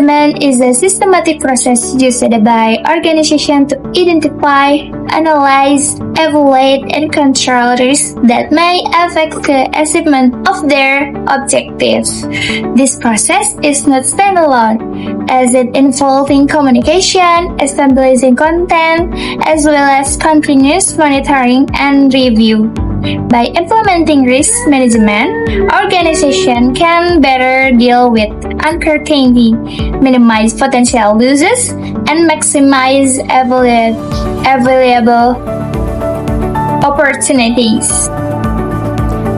management is a systematic process used by organizations to identify, analyze, evaluate, and control risks that may affect the achievement of their objectives. This process is not standalone, as it involves communication, establishing content, as well as continuous monitoring and review. By implementing risk management, organizations can better deal with uncertainty, minimize potential losses, and maximize available opportunities.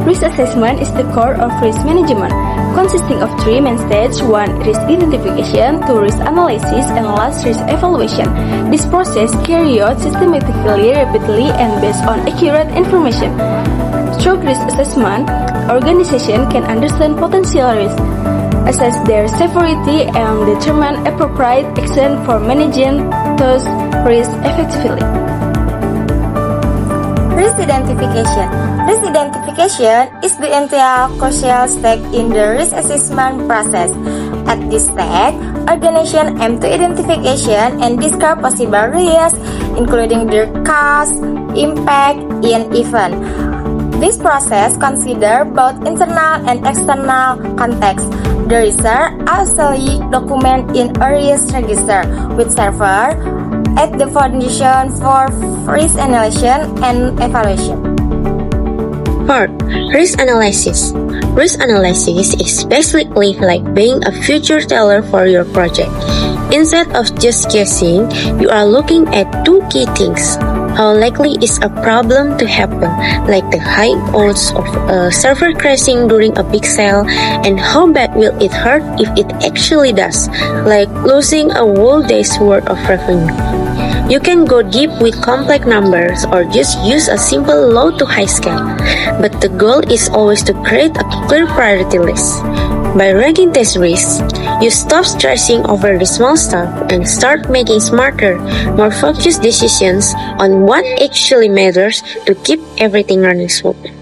Risk assessment is the core of risk management, consisting of three main stages: 1. Risk identification, 2. Risk analysis, and last, risk evaluation. This process carried out systematically, rapidly, and based on accurate information. Through risk assessment, organization can understand potential risks, assess their severity, and determine appropriate action for managing those risks effectively. Risk identification. Risk identification is the entire crucial step in the risk assessment process. At this stage, organizations aim to identification and describe possible risks, including their cause, impact, and event. This process considers both internal and external context. The risks are usually documented in a risk register, which serves as the foundation for risk analysis and evaluation. Fourth, risk analysis. Risk analysis is basically like being a future teller for your project. Instead of just guessing, you are looking at two key things. How likely is a problem to happen, like the high odds of a server crashing during a big sale, and how bad will it hurt if it actually does, like losing a whole day's worth of revenue. You can go deep with complex numbers or just use a simple low to high scale, but the goal is always to create a clear priority list. By ranking these risks, you stop stressing over the small stuff and start making smarter, more focused decisions on what actually matters to keep everything running smoothly.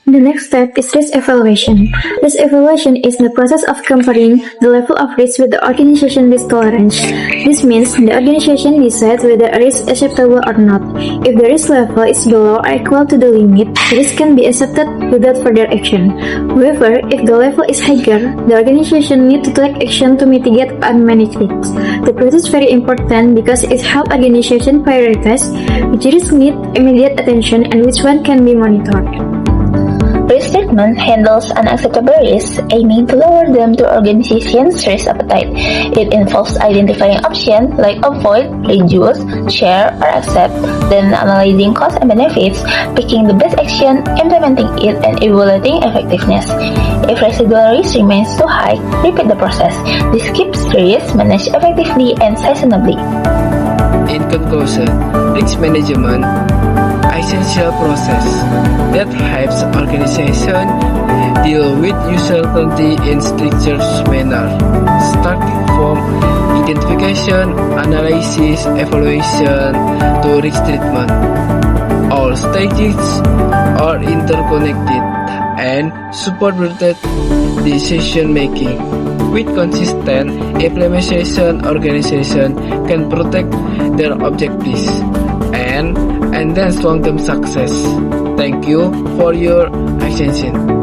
The next step is risk evaluation. Risk evaluation is the process of comparing the level of risk with the organization's risk tolerance. This means the organization decides whether a risk is acceptable or not. If the risk level is below or equal to the limit, the risk can be accepted without further action. However, if the level is higher, the organization needs to take action to mitigate and manage risks. The process is very important because it helps organizations prioritize which risks need immediate attention and which one can be monitored. Risk statement handles unacceptable risks, aiming to lower them to organization's risk appetite. It involves identifying options like avoid, reduce, share, or accept, then analyzing costs and benefits, picking the best action, implementing it, and evaluating effectiveness. If residual risk remains too high, repeat the process. This keeps risk managed effectively and seasonably. In conclusion, risk management essential process that helps organization deal with uncertainty in structured manner, starting from identification, analysis, evaluation to risk treatment. All stages are interconnected and supported decision making. With consistent implementation, organization can protect their objectives and enhance long-term success. Thank you for your attention.